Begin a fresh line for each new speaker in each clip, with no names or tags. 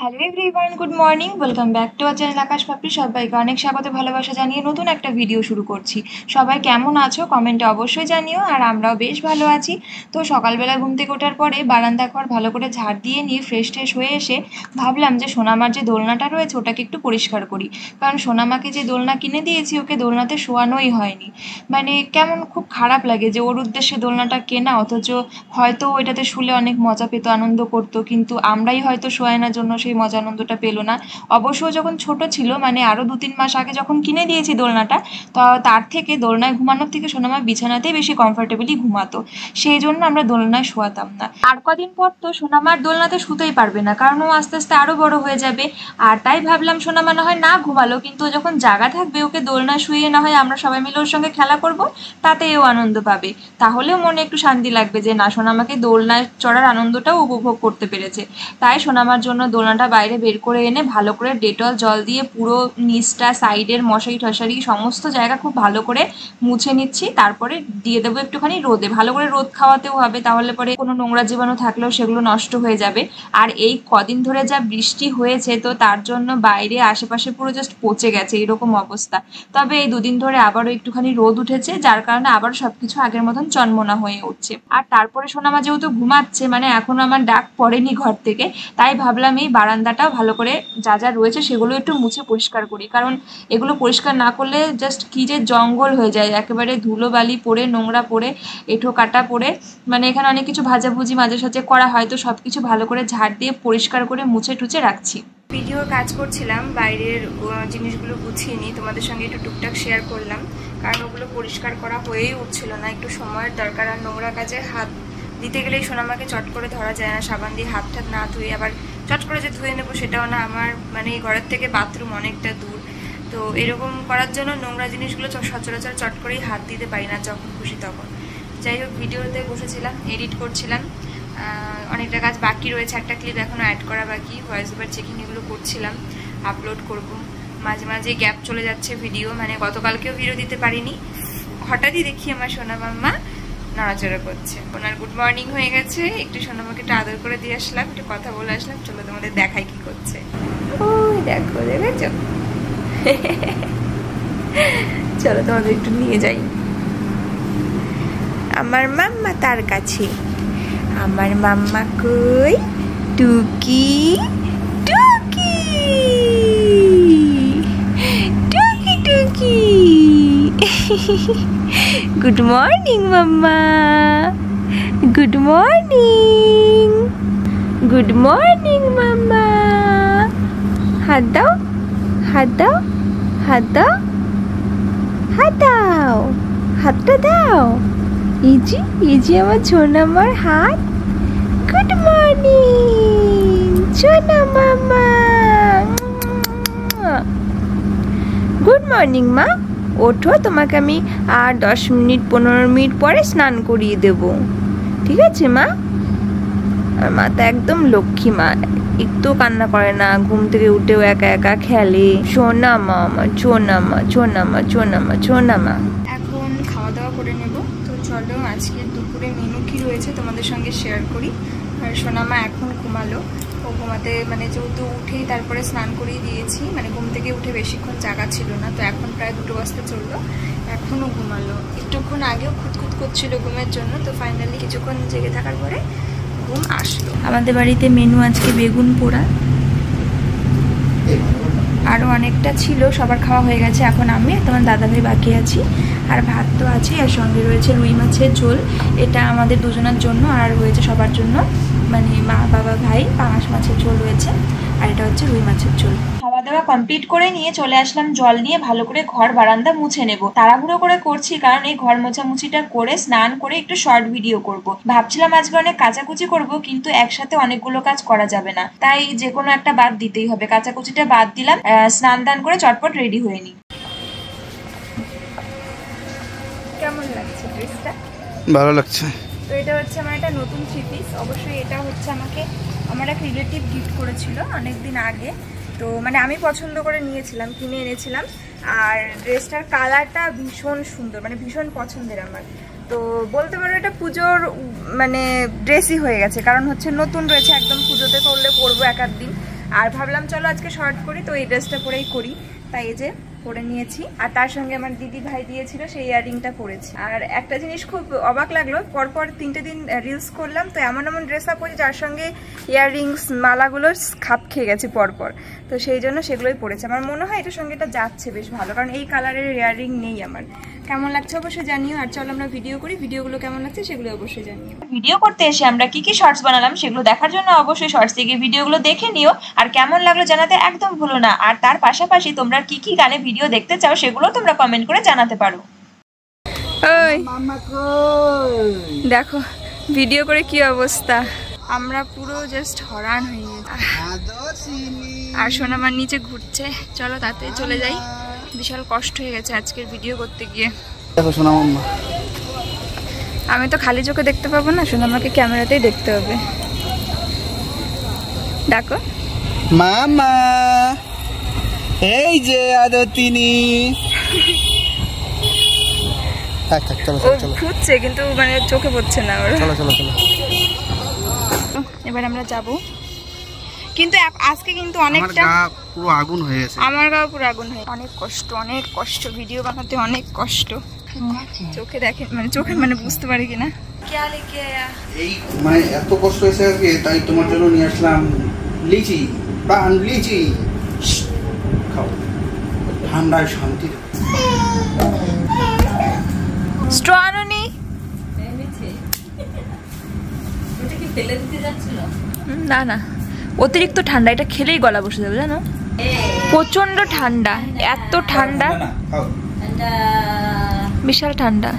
Hello everyone, good morning. Welcome back to our channel Akash Papri. সবাইকে অনেক স্বাগত, ভালোবাসা জানিয়ে নতুন একটা ভিডিও শুরু করছি। সবাই কেমন আছো কমেন্টে অবশ্যই জানিও। আর আমরাও বেশ ভালো আছি। তো সকালবেলা ঘুম থেকে ওঠার পরে বারান্দা ঘর ভালো করে ঝাড় দিয়ে নিয়ে ফ্রেশ ট্রেশ হয়ে এসে ভাবলাম যে সোনামার যে দোলনাটা রয়েছে ওটাকে একটু পরিষ্কার করি। কারণ সোনামাকে যে দোলনা কিনে দিয়েছি ওকে দোলনাতে শোয়ানোই হয়নি। মানে কেমন খুব খারাপ লাগে যে ওর উদ্দেশ্যে দোলনাটা কেনা, অথচ হয়তো ওইটাতে শুলে অনেক মজা পেতো, আনন্দ করতো, কিন্তু আমরাই হয়তো শোয়ানোর জন্য সেই মজা আনন্দটা পেলো না। অবশ্য যখন ছোট ছিল, মানে আরও 2-3 মাস আগে যখন কিনে দিয়েছি দোলনাটা, তো তার থেকে দোলনায় ঘুমানোর থেকে সোনামা বিছানাতেই বেশি কমফর্টেবলি ঘুমাতো। সেই জন্য আমরা দোলনায় শোয়াতাম না। আর কদিন পর তো সোনামার দোলনাতে শুতেই পারবে না, কারণ ও আস্তে আস্তে আরও বড় হয়ে যাবে। আর তাই ভাবলাম সোনামা না হয় না ঘুমালো, কিন্তু ও যখন জাগা থাকবে ওকে দোলনায় শুয়ে না হয় আমরা সবাই মিলে ওর সঙ্গে খেলা করব, তাতে ও আনন্দ পাবে। তাহলেও মনে একটু শান্তি লাগবে যে না, সোনামাকে দোলনায় চড়ার আনন্দটাও উপভোগ করতে পেরেছে। তাই সোনামার জন্য দোলনাটা বাইরে বের করে এনে ভালো করে ডেটল জল দিয়ে পুরো নিচটা, সাইডের মশারি টশারি সমস্ত জায়গা খুব ভালো করে মুছে নিচ্ছি। তারপরে দিয়ে দেবো একটুখানি রোদে, ভালো করে রোদ খাওয়াতেও হবে, তাহলে পরে কোনো নোংরা জীবাণু থাকলেও সেগুলো নষ্ট হয়ে যাবে। আর এই কদিন ধরে যা বৃষ্টি হয়েছে, তো তার জন্য বাইরে আশেপাশে পুরো জাস্ট পচে গেছে এরকম অবস্থা। তবে এই 2 দিন ধরে আবারও একটুখানি রোদ উঠেছে, যার কারণে আবার সবকিছু আগের মতন চনমনা হয়ে উঠছে। আর তারপরে সোনামা যেহেতু ঘুমাচ্ছে, মানে এখনো আমার ডাক পড়েনি ঘর থেকে, তাই ভাবলাম এই বারান্দাটাও ভালো করে যা যা রয়েছে সেগুলো একটু মুছে পরিষ্কার করি। কারণ এগুলো পরিষ্কার না করলে জাস্ট কি যে জঙ্গল হয়ে যায়, একেবারে ধুলো বালি পড়ে, নোংরা পড়ে, এঁঠো কাটা পড়ে। মানে এখানে অনেক কিছু ভাজাভুজি মাঝে সাঝে করা হয়, তো সব কিছু ভালো করে ঝাড় দিয়ে পরিষ্কার করে মুছে টুছে রাখছি। ভিডিওর কাজ করছিলাম, বাইরের জিনিসগুলো গুছিয়ে নিই, তোমাদের সঙ্গে একটু টুকটাক শেয়ার করলাম। কারণ ওগুলো পরিষ্কার করা হয়েই উঠছিল না, একটু সময়ের দরকার। আর নোংরা কাজে হাত দিতে গেলেই সোনামাকে চট করে ধরা যায় না, সাবান দিয়ে হাত টাত না ধুয়ে আবার চট করে যে ধুয়ে নেবো সেটাও না। আমার মানে এই ঘরের থেকে বাথরুম অনেকটা দূর, তো এরকম করার জন্য নোংরা জিনিসগুলো সচরাচর চট করেই হাত দিতে পারি না যখন খুশি তখন। যাই হোক, ভিডিওতে বসেছিলাম, এডিট করছিলাম, অনেকটা কাজ বাকি রয়েছে, একটা ক্লিপ এখনও অ্যাড করা বাকি, ভয়েস ওভার চেকিং এগুলো করছিলাম, আপলোড করব। মাঝে মাঝে গ্যাপ চলে যাচ্ছে ভিডিও, মানে গতকালকেও ভিডিও দিতে পারিনি। হঠাৎই দেখি আমার সোনা মাম্মা নড়াচড়া করছে। ওনার গুড মর্নিং হয়ে গেছে, একটু সোনামাকে একটু আদর করে দিয়ে আসলাম, একটু কথা বলে আসলাম। চলো তোমাদের দেখাই কি করছে। ওই দেখো, দেখেছো? চলো তোমাদের একটু নিয়ে যাই আমার মাম্মা তার কাছে। আমার মাম্মা কই? টুকি টুকি টুকি টুকি। গুড মর্নিং মাম্মা, গুড মর্নিং, গুড মর্নিং মাম্মা। হাত দাও, হাত দাও, হাত দাও, হাত দাও, হাতটা দাও। ইজি ইজি আমার সোনামার হাত। গুড মর্নিং সোনা মামা। গুড মর্নিং মা। ওঠো, তোমাকে আমি আর 10 মিনিট 15 মিনিট পরে স্নান করিয়ে দেব, ঠিক আছে মা? আর মা তো একদম লক্ষ্মী মা, একটু কান্না করে না, ঘুম থেকে উঠেও একা একা খেলে। সোনা মা আমার, সোনা মা, সোনা মা, সোনা মা, সোনা মা। এখন খাওয়া দাওয়া করে নেব, তো চলো আজকে দুপুরে মেনু কি রয়েছে তোমাদের সঙ্গে শেয়ার করি। আর সোনামা এখন ঘুমালো, ও ঘুমাতে মানে যেহেতু উঠেই তারপরে স্নান করিয়ে দিয়েছি, মানে ঘুম থেকে উঠে বেশিক্ষণ জাগা ছিল না, তো এখন প্রায় 2 বাজতে চললো, এখনও ঘুমালো। একটুক্ষণ আগেও খুঁতখুত করছিল ঘুমের জন্য, তো ফাইনালি কিছুক্ষণ জেগে থাকার পরে ঘুম আসলো। আমাদের বাড়িতে মেনু আজকে বেগুন পোড়া, আরও অনেকটা ছিল, সবার খাওয়া হয়ে গেছে। এখন আমি আর তোমার দাদাভাই বাকি আছি। আর ভাত তো আছে, আর সঙ্গে রয়েছে রুই মাছের ঝোল, এটা আমাদের দুজনের জন্য, আর রয়েছে সবার জন্য, মানে মা বাবা ভাই পাঙাশ মাছের ঝোল রয়েছে, আর এটা হচ্ছে রুই মাছের ঝোল। খাওয়া দাওয়া কমপ্লিট করে নিয়ে চলে আসলাম জল নিয়ে ভালো করে ঘর বারান্দা মুছে নেব। তাড়াহুড়ো করে করছি কারণ এই ঘর মোছামুছিটা করে স্নান করে একটু শর্ট ভিডিও করব। ভাবছিলাম আজকে অনেক কাচাকুচি করব, কিন্তু একসাথে অনেকগুলো কাজ করা যাবে না, তাই যে কোনো একটা বাদ দিতেই হবে। কাচাকুচিটা বাদ দিলাম, স্নান দান করে চটপট রেডি হয়ে নিই। কেমন লাগছে ড্রেসটা?
ভালো লাগছে।
তো এটা হচ্ছে আমার একটা নতুন 3 পিস। অবশ্যই এটা হচ্ছে আমাকে আমার এক রিলেটিভ গিফট করেছিল অনেকদিন আগে, তো মানে আমি পছন্দ করে নিয়েছিলাম, কিনে এনেছিলাম। আর ড্রেসটার কালারটা ভীষণ সুন্দর, মানে ভীষণ পছন্দের আমার। তো বলতে পারো এটা পুজোর মানে ড্রেসই হয়ে গেছে, কারণ হচ্ছে নতুন রয়েছে, একদম পুজোতে করলে পরবো এক আধ দিন। আর ভাবলাম চলো আজকে শর্ট করি, তো এই ড্রেসটা পরেই করি, তাই এই যে পরে নিয়েছি। আর তার সঙ্গে আমার দিদি ভাই দিয়েছিল সেই ইয়াররিংটা পরেছি। আর একটা জিনিস খুব অবাক লাগলো, পরপর 3টে দিন রিলস করলাম, তো এমন এমন ড্রেস আপ পরি যার সঙ্গে ইয়াররিংস মালাগুলো খাপ খেয়ে গেছে পরপর, তো সেই জন্য সেগুলোই পরেছে। আমার মনে হয় এটার সঙ্গে এটা যাচ্ছে বেশ ভালো, কারণ এই কালারের ইয়াররিং নেই আমার। কেমন লাগছে অবশ্যই জানিও। আর চলো আমরা ভিডিও করি, ভিডিওগুলো কেমন লাগছে সেগুলো অবশ্যই জানিও। ভিডিও করতে এসে আমরা কি কি শর্টস বানালাম সেগুলো দেখার জন্য অবশ্যই শর্টস থেকে ভিডিওগুলো দেখে নিও, আর কেমন লাগলো জানাতে একদম ভুলো না। আর তার পাশাপাশি তোমরা কি কি গানে ভিডিও দেখতে চাও সেগুলো তোমরা কমেন্ট করে জানাতে পারো। ওই দেখো ভিডিও করে কি অবস্থা, আমরা পুরো জাস্ট হরান হয়ে গেছি। আর সোনামার নিচে ঘুরছে, চলো তাতে চলে যাই, বিশাল কষ্ট হয়ে গেছে আজকের ভিডিও করতে গিয়ে।
দেখো সোনামাম্মা,
আমি তো খালি চোখে দেখতে পাবো না, সোনামাকে ক্যামেরাতেই দেখতে হবে। ডাকো
মামা, এই যে আদতিনি। চলো
ও ঘুরছে কিন্তু মানে চোখে পড়ছে না ওর।
চলো চলো চলো,
এবার আমরা যাব, কিন্তু আজকে কিন্তু অনেকটা
পুরো আগুন হয়ে গেছে।
আমার গাও পুরো আগুন হয়ে, অনেক কষ্ট অনেক কষ্ট, ভিডিও বানাতে অনেক কষ্ট। চোখে দেখেন মানে চোখে মানে বুঝতে পারি কিনা।
এই মানে এত কষ্ট হয়েছে আজকে, তাই তোমার জন্য নিয়ে আসলাম লিচি, প্রাণ লিচি। খাও, ঠান্ডায় শান্তি।
স্ট্র আনুনি, না না অতিরিক্ত ঠান্ডা, এটা খেলেই গলা বসে যাবে জানো, প্রচন্ড ঠান্ডা, এত ঠান্ডা, বিশাল ঠান্ডা,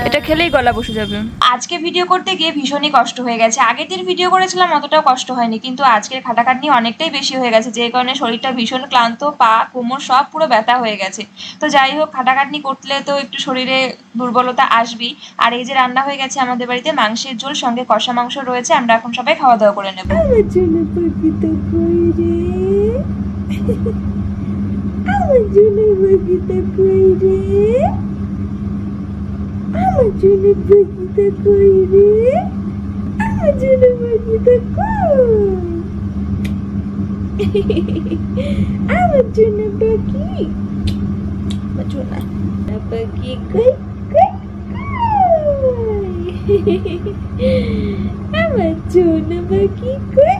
এটা খেলেই গলা বসে যাবে। আজকে ভিডিও করতে গিয়ে ভীষণই কষ্ট হয়ে গেছে। আগের দিন ভিডিও করেছিলাম অতটাও কষ্ট হয়নি, কিন্তু আজকের খাটাখাটনি অনেকটাই বেশি হয়ে গেছে, যে কারণে শরীরটা ভীষণ ক্লান্ত, পা কোমর সব পুরো ব্যথা হয়ে গেছে। তো যাই হোক, খাটাখাটনি করলে তো একটু শরীরে দুর্বলতা আসবেই। আর এই যে রান্না হয়ে গেছে আমাদের বাড়িতে মাংসের ঝোল, সঙ্গে কষা মাংস রয়েছে, আমরা এখন সবাই খাওয়া দাওয়া করে নেবো। আমার জন্য বগিতা কই রে, আমার জন্য বগিতা কই রে, আমার জন্য বগিতা কই, আমার জন্য বগি, আমার জন্য বগি কই কই কই, আমার জন্য বগি কই কই কই।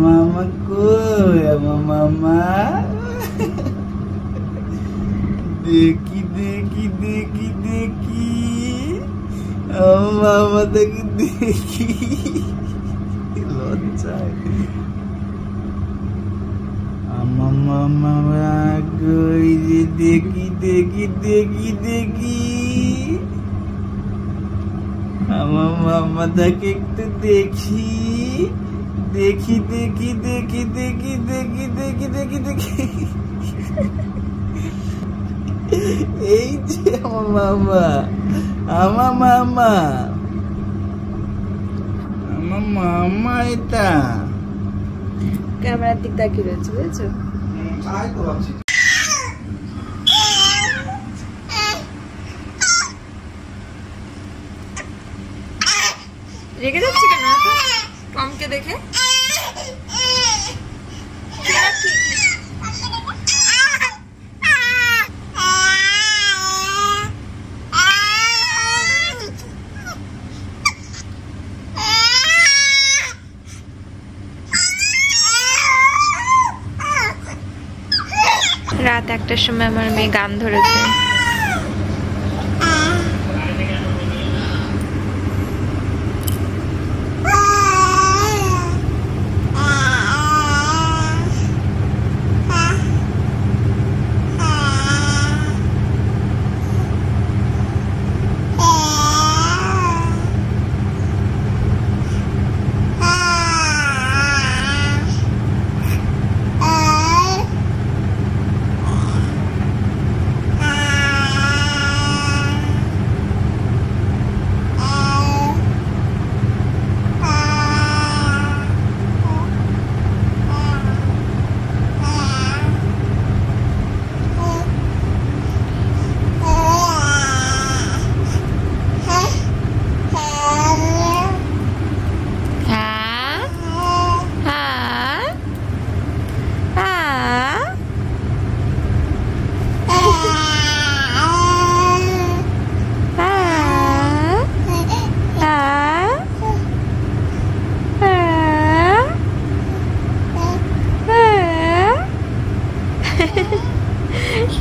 মামা কই, আমার মামা, দেখি দেখি দেখি দেখি, আমার মামা দেখি দেখি, লজ্জায়। আমার মামা কই যে দেখি দেখি দেখি দেখি, আমার মামাটাকে একটু দেখি দেখি দেখি দেখি দেখি দেখি দেখি দেখি দেখি, এই যে আমার মামা, আমার মামা, আমার মামা, এটা
ক্যামেরার দিক তাকিয়ে রয়েছে বুঝেছো। রেগে যাচ্ছে কেন টমকে দেখে? রাত 1টার সময় আমার মেয়ে গান ধরেছে।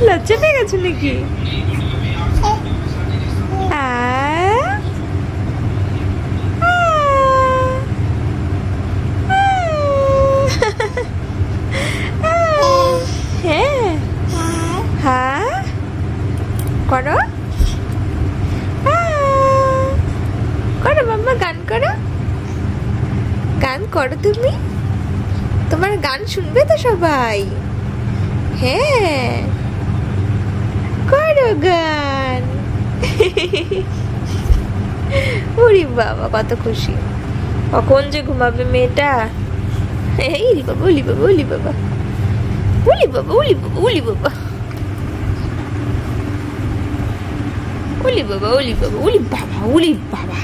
লজ্জা পেয়ে গেছো নাকি? হ্যাঁ, হ্যাঁ করো, করো মাম্মা, গান করো, গান করো। তুমি তোমার গান শুনবে তো সবাই? হ্যাঁ করো গান। ওরে বাবা কত খুশি, কখন যে ঘুমাবে মেয়েটা। এই বাবা, ওলি বাবা, ওলি বাবা, ওলি বাবা, ওলি বাবা, ওলি বাবা, ওলি বাবা, ওলি বাবা, ওলি বাবা, ওলি বাবা।